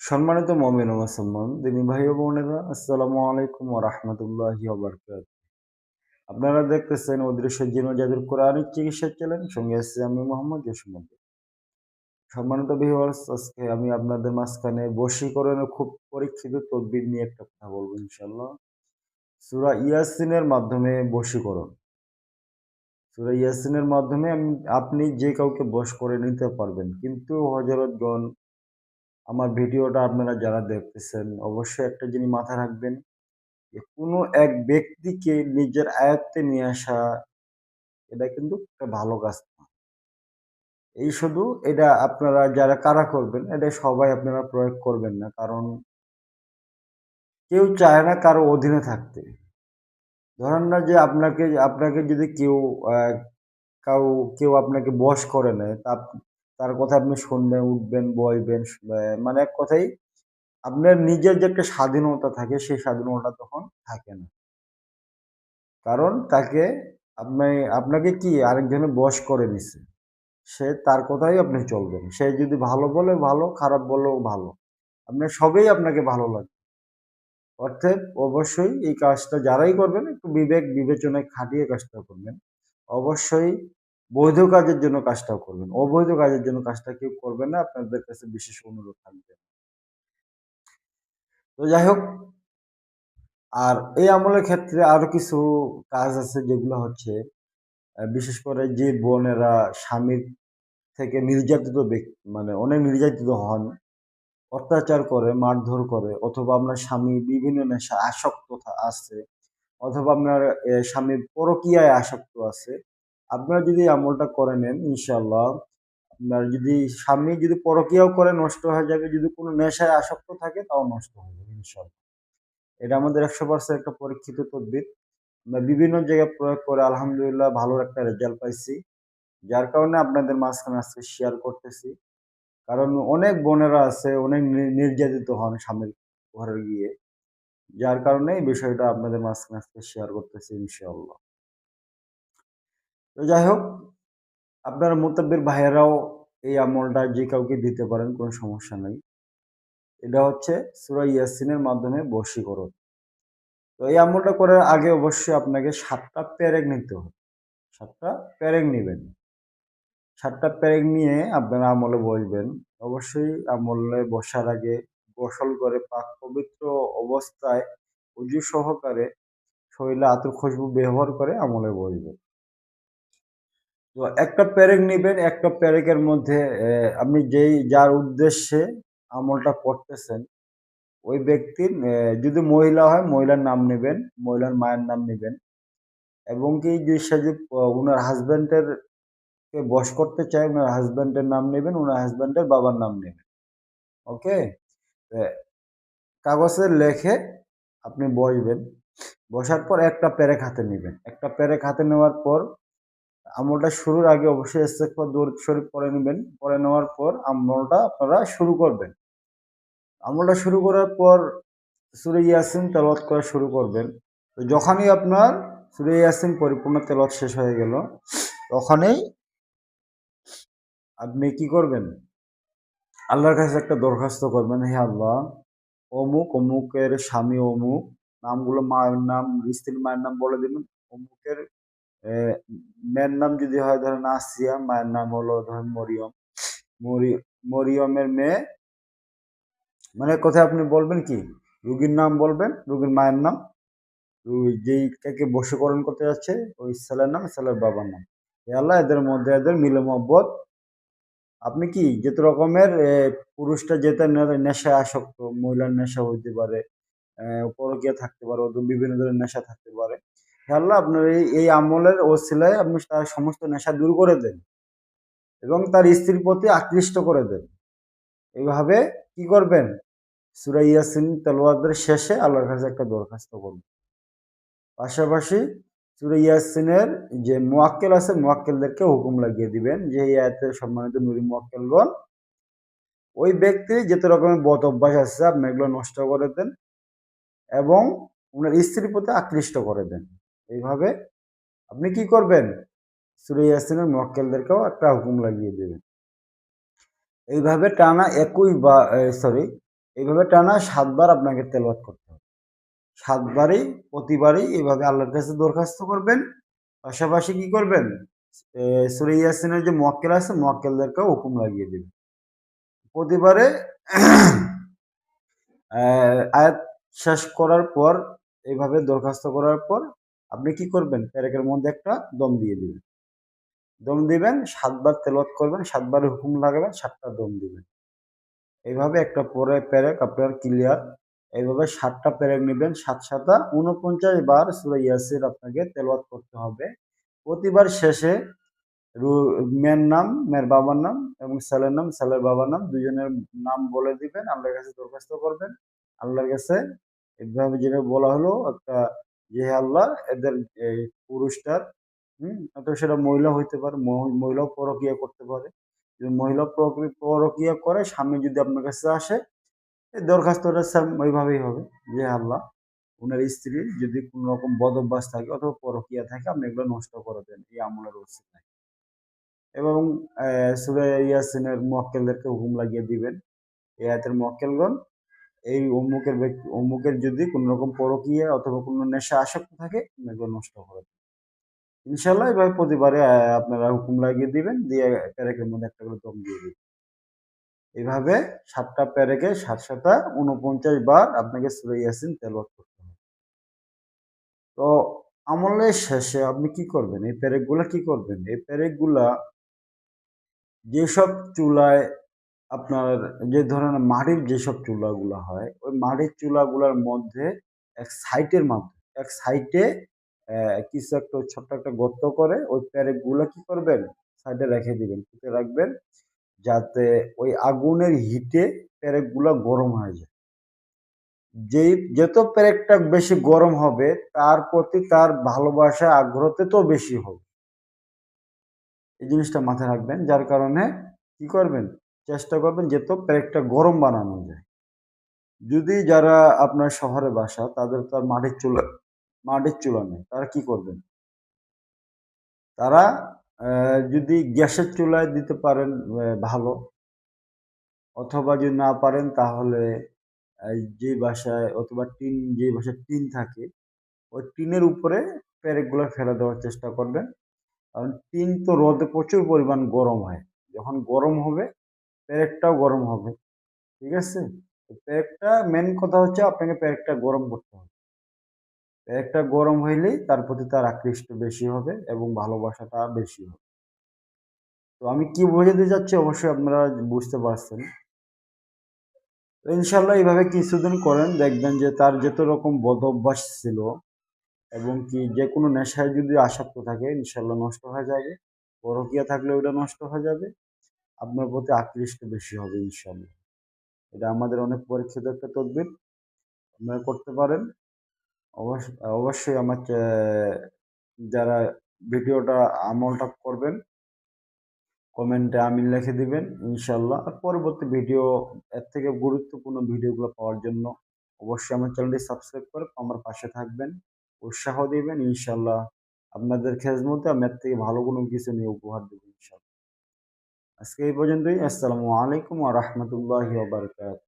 সম্মানিত মুমিন ও মুসলমান দিনী ভাই ও বোনেরা, আসসালামু আলাইকুম ওয়া রাহমাতুল্লাহি ওয়া বারাকাতুহু। আপনারা দেখতেছেন অদৃশ্য জিন ও জাদুর কোরআনিক চিকিৎসা চ্যানেল, সঙ্গে আছি আমি মোহাম্মদ জসিমউদ্দিন। সম্মানিত ভিউয়ার্স, আজকে আমি আপনাদের মাঝখানে বশীকরণের খুব পরীক্ষিত তদবির নিয়ে একটা কথা বলবো ইনশাআল্লাহ। সূরা ইয়াসিনের মাধ্যমে বশীকরণ। সূরা ইয়াসিনের মাধ্যমে আপনি যে কাউকে বশ করে নিতে পারবেন। কিন্তু হযরতগণ, আমার ভিডিওটা আপনারা যারা দেখতেছেন অবশ্যই একটা জিনিস মাথায় রাখবেন, যে কোনো এক ব্যক্তিকে নিজের আয়ত্তে নিয়ে আসা এটা কিন্তু একটা ভালো কাজ না। এই শুধু এটা আপনারা যারা কারা করবেন, এটা সবাই আপনারা প্রয়োগ করবেন না। কারণ কেউ চায় না কারো অধীনে থাকতে। ধরেন না যে আপনাকে আপনাকে যদি কেউ আ কাউ কেউ আপনাকে বশ করে নেয়, তার কথা আপনি শুনবেন, উঠবেন, বসবেন, মানে এক কথায় আপনার নিজের যে একটা স্বাধীনতা থাকে, সেই স্বাধীনতা তখন থাকে না। কারণ আপনি আপনাকে কি আরেকজনে বশ করে নিছে। সে তার কথাই আপনি চলবেন। সে যদি ভালো বলে ভালো, খারাপ বললেও ভালো। আপনার সবই আপনাকে ভালো লাগবে। অর্থাৎ অবশ্যই এই কাজটা যারাই করবেন একটু বিবেক বিবেচনায় খাটিয়ে কাজটা করবেন। অবশ্যই বৈধ কাজের জন্য কাজটাও করবেন। অবৈধ কাজের জন্য কাজটা কেউ করবেন না। আপনাদের কাছে বিশেষ অনুরোধ থাকবে। তো যাই হোক, আর এই আমলের ক্ষেত্রে আরো কিছু কাজ আছে যেগুলো হচ্ছে বিশেষ করে যে বোনেরা স্বামীর থেকে নির্যাতিত মানে অনেক নির্যাতিত হন, অত্যাচার করে, মারধর করে, অথবা আপনার স্বামী বিভিন্ন নেশায় আসক্ত আছে, অথবা আপনার স্বামী পরকীয়ায় আসক্ত আছে। আপনারা যদি এই আমলটা করে নেন ইনশাআল্লাহ, আপনার যদি স্বামী যদি পরকীয়াও করে নষ্ট হয়ে যাবে, যদি কোনো নেশায় আসক্ত থাকে তাও নষ্ট হয়ে যাবে ইনশাআল্লাহ। এটা আমাদের 100% একটা পরীক্ষিত তদবির। আমরা বিভিন্ন জায়গায় প্রয়োগ করে আলহামদুলিল্লাহ ভালো একটা রেজাল্ট পাইছি। যার কারণে আপনাদের মাঝখানে আজকে শেয়ার করতেছি। কারণ অনেক বোনেরা আছে, অনেক নির্যাতিত হন স্বামীর ঘরে গিয়ে। যার কারণে এই বিষয়টা আপনাদের মাঝখানে আজকে শেয়ার করতেছি ইনশাআল্লাহ। তো যাই হোক, আপনারা মুতাব্বির ভাইয়েরাও এই আমলটা যে কাউকে দিতে পারেন, কোনো সমস্যা নাই। এটা হচ্ছে সূরা ইয়াসিনের মাধ্যমে বশীকরণ। তো এই আমলটা করার আগে অবশ্যই আপনাকে ৭ টা পেরেক নিতে হবে। ৭ টা পেরেক নিবেন। ৭ টা পেরেক নিয়ে আপনারা আমলে বসবেন। অবশ্যই আমলে বসার আগে গোসল করে পাক পবিত্র অবস্থায় ওযু সহকারে শরীরে আতর খুশবু ব্যবহার করে আমলে বসবেন। তো একটা পেরেক নিবেন, একটা পেরেকের মধ্যে আপনি যার উদ্দেশ্যে আমলটা করতেছেন, ওই ব্যক্তির যদি মহিলা হয় মহিলার নাম নিবেন, মহিলার মায়ের নাম নিবেন, এবং কি যে সে যে উনার হাসব্যান্ডের কে বশ করতে চায়, উনার হাসব্যান্ডের নাম নিবেন, উনার হাসব্যান্ডের বাবার নাম নিবেন। ওকে? এ কাগজে লেখে আপনি বসবেন। বসার পর একটা পেরেক হাতে নিবেন। একটা পেরেক হাতে নেওয়ার পর আমলটা শুরুর আগে অবশ্যই ইস্তেগফার দরুদ শরীফ পড়ে নিবেন। পড়ে নেওয়ার পর আমলটা আপনারা শুরু করবেন। আমলটা শুরু করার পর সূরা ইয়াসিন তেলাওয়াত করা শুরু করবেন। তো যখনই আপনার সূরা ইয়াসিন পরিপূর্ণ তেলাওয়াত শেষ হয়ে গেল, তখনই আপনি কি করবেন? আল্লাহর কাছে একটা দরখাস্ত করবেন, হে আল্লাহ, অমুক, অমুকের স্বামী অমুক, নামগুলো মায়ের নাম, স্ত্রীর মায়ের নাম বলে দিবেন। অমুকের এ মেয়ের নাম যদি হয় ধরেন আসিয়া, মায়ের নাম হলো ধরেন মরিয়ম। মরি মরিয়মের মেয়ে, মানে এক কথায় আপনি বলবেন কি? রোগীর নাম বলবেন, রোগীর মায়ের নাম, যেইটাকে বশীকরণ করতে যাচ্ছে ওই ছেলের নাম, ছেলের বাবার নাম। হে আল্লাহ, এদের মধ্যে এদের মিলে মহব্বত আপনি কি যেত রকমের পুরুষটা যেটা নেশায় আসক্ত, মহিলার নেশা হইতে পারে, পরকীয়া থাকতে পারে, বিভিন্ন ধরনের নেশা থাকতে পারে। হে আল্লাহ, আপনার এই আমলের ওসিলায় আপনি তার সমস্ত নেশা দূর করে দেন এবং তার স্ত্রীর প্রতি আকৃষ্ট করে দেন। এইভাবে কি করবেন? সূরা ইয়াসিন তেলাওয়াতের শেষে আল্লাহর কাছে একটা দরখাস্ত করবেন। পাশাপাশি সূরা ইয়াসিনের যে মুয়াক্কেল আছে, মুয়াক্কেলদেরকে হুকুম লাগিয়ে দিবেন যে এই আয়াতের সম্মানিত নূরি মুয়াক্কেলগণ, ওই ব্যক্তির যত রকমের বদ অভ্যাস আছে আপনি এগুলো নষ্ট করে দেন এবং উনার স্ত্রীর প্রতি আকৃষ্ট করে দেন। এইভাবে আপনি কি করবেন? সূরা ইয়াসিনের মুয়াক্কেলদেরকেও একটা হুকুম লাগিয়ে দিবেন। এইভাবে টানা ২১ বা সরি এইভাবে টানা ৭ বার আপনাকে তেলাওয়াত করতে হবে। ৭ বারই প্রতিবারই এভাবে আল্লাহর কাছে দরখাস্ত করবেন। পাশাপাশি কি করবেন? সূরা ইয়াসিনের যে মুয়াক্কেল আছে, মুয়াক্কেলদেরকেও হুকুম লাগিয়ে দিবেন। প্রতিবারে আয়াত শেষ করার পর, এইভাবে দরখাস্ত করার পর আপনি কি করবেন? পেরেকের মধ্যে একটা দম দিয়ে দিবেন। দম দিবেন, ৭ বার তেলাওয়াত করবেন, ৭ বারের হুকুম লাগাবেন, ৭ টা দম দিবেন। এইভাবে একটা পরে পেরেক আপনার ক্লিয়ার। এইভাবে ৭ টা পেরেক নিবেন, ৭ ৭ ৪৯ বার সূরা ইয়াসিন আপনাকে তেলাওয়াত করতে হবে। প্রতিবার শেষে রু মেয়ের নাম, মেয়ের বাবার নাম এবং ছেলের নাম, ছেলের বাবার নাম, দুজনের নাম বলে দিবেন। আল্লাহর কাছে দরখাস্ত করবেন। আল্লাহর কাছে এভাবে যেভাবে বলা হলো একটা, যে হে আল্লাহ, এদের এই পুরুষটার হয়তো সেটা মহিলা হইতে পারে, মহিলাও পরকীয়া করতে পারে। যদি মহিলা পরকীয়া করে, স্বামী যদি আপনার কাছে আসে, এই দরখাস্তটা সেম ওইভাবেই হবে। যে হে আল্লাহ, উনার স্ত্রীর যদি কোন রকম বদ অভ্যাস থাকে অথবা পরকীয়া থাকে, আপনি এগুলো নষ্ট করে দেন এই আমলের ওসিলায়। এবং সূরা ইয়াসিনের মুয়াক্কেলদেরকে হুকুম লাগিয়ে দিবেন। এই আয়াতের মুয়াক্কেলগণ, এই অমুকের যদি কোন রকম পরকীয়া অথবা কোন নেশা আসক্ত থাকে, আপনি এগুলো নষ্ট করে দেন। ইনশাআল্লাহ এভাবে প্রতিবারে আপনারা হুকুম লাগিয়ে দিবেন, দিয়ে পেরেকের মধ্যে একটা করে দম দিয়ে দিবেন। এভাবে ৭ টা পেরেকে ৭ ৭ ৪৯ বার আপনাকে সূরা ইয়াসিন তেলাওয়াত করতে হবে। তো আমলের শেষে আপনি কি করবেন? এই পেরেকগুলা কি করবেন? এই পেরেকগুলা যেসব চুলায় আপনার, যে ধরনের মাটির যেসব চুলাগুলা হয়, ওই মাটির চুলাগুলার মধ্যে এক সাইডে কিছু একটা ছোট্ট একটা গর্ত করে ওই পেরেকগুলা কি করবেন? সাইডে রেখে দিবেন, পুঁতে রাখবেন, যাতে ওই আগুনের হিটে পেরেকগুলা গরম হয়ে যায়। যত পেরেকটা বেশি গরম হবে, তার প্রতি তার ভালোবাসা, আগ্রহ তত বেশি হবে। এই জিনিসটা মাথায় রাখবেন। যার কারণে কি করবেন? চেষ্টা করবেন যত পেরেকটা গরম বানানো যায়। যদি যারা আপনার শহরে বাসা, তাদের তো আর মাটির চুলা নেই। তারা কি করবেন? তারা যদি গ্যাসের চুলায় দিতে পারেন ভালো, অথবা যদি না পারেন তাহলে যে বাসায়, অথবা যে বাসায় টিন থাকে, ওই টিনের উপরে পেরেকগুলো ফেলে দেওয়ার চেষ্টা করবেন। কারণ টিন তো রোদে প্রচুর পরিমাণ গরম হয়। যখন গরম হবে, পেরেকটাও গরম হবে। ঠিক আছে? তো পেরেকটা, মেইন কথা হচ্ছে আপনাকে পেরেকটা গরম করতে হবে। পেরেকটা গরম হইলেই তার প্রতি তার আকৃষ্ট বেশি হবে এবং ভালোবাসাটা বেশি হবে। তো আমি কি বোঝাতে চাচ্ছি অবশ্যই আপনারা বুঝতে পারছেন। তো ইনশাআল্লাহ এইভাবে কিছুদিন করেন, দেখবেন যে তার যত রকম বদ অভ্যাস ছিল এবং কি যেকোনো নেশায় যদি আসক্ত থাকে, ইনশাআল্লাহ নষ্ট হয়ে যাবে। পরকীয়া থাকলে ওইটা নষ্ট হয়ে যাবে। আপনার প্রতি আকৃষ্ট বেশি হবে ইনশাআল্লাহ। এটা আমাদের অনেক পরীক্ষিত একটা তদবির। আপনারা করতে পারেন। অবশ্যই আমার যারা ভিডিওটা আমলটা করবেন, কমেন্টে আমিন লিখে দিবেন ইনশাআল্লাহ। আর পরবর্তী ভিডিও, এর থেকে গুরুত্বপূর্ণ ভিডিওগুলো পাওয়ার জন্য অবশ্যই আমার চ্যানেলটি সাবস্ক্রাইব করে আমার পাশে থাকবেন, উৎসাহ দিবেন ইনশাআল্লাহ। আপনাদের খেজমতে আমি এর থেকে ভালো কোনো কিছু নিয়ে উপহার দেব ইনশাআল্লাহ। আজকে এই পর্যন্তই। আসসালামু আলাইকুম ওয়া রাহমাতুল্লাহি ওয়া বারাকাতুহু।